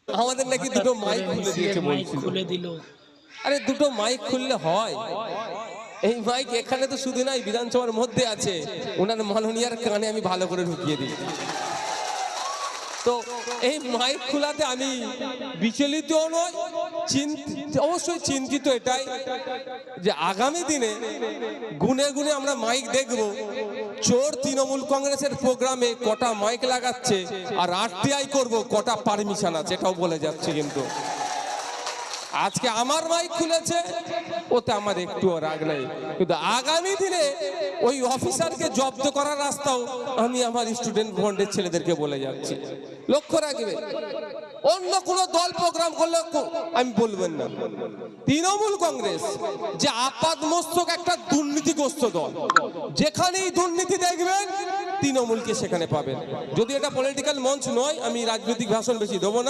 আমাদের নাকি দুটো মাইক খুলে দিয়েছে বলছিল। খুলে দিল। আরে দুটো মাইক খুললে হয়? এই মাইক এখানে তো শুধু নাই, বিধানসভার মধ্যে আছে। ওনার মাননীয়ার কানে আমি ভালো করে ঢুকিয়ে দিই। তো এই মাইক খোলাতে আমি বিচলিত নয়, অবশ্যই চিন্তিত এটাই যে আগামী দিনে গুনে গুনে আমরা মাইক দেখব চোর তৃণমূল কংগ্রেসের প্রোগ্রামে কটা মাইক লাগাচ্ছে আর আরটিআই করব কটা পারমিশন আছে, এটাও বলে যাচ্ছে। কিন্তু আজকে আমার মাইক খুলেছে, ওতে আমার একটুও রাগ নেই, কিন্তু আগামী দিনে ওই অফিসারকে জব্দ করার রাস্তাও আমি আমার স্টুডেন্ট বন্ডের ছেলেদেরকে বলে যাচ্ছি। লক্ষ্য রাখবে, অন্য কোন দল প্রোগ্রাম করলে আমি বলবেন না। তৃণমূল কংগ্রেস যে আপাত মস্তক একটা দুর্নীতিগ্রস্ত দল, যেখানেই দুর্নীতি দেখবেন তৃণমূলকে সেখানে পাবেন। যদি এটা পলিটিক্যাল মঞ্চ নয়, আমি রাজনৈতিক ভাষণ বেশি দেবো না।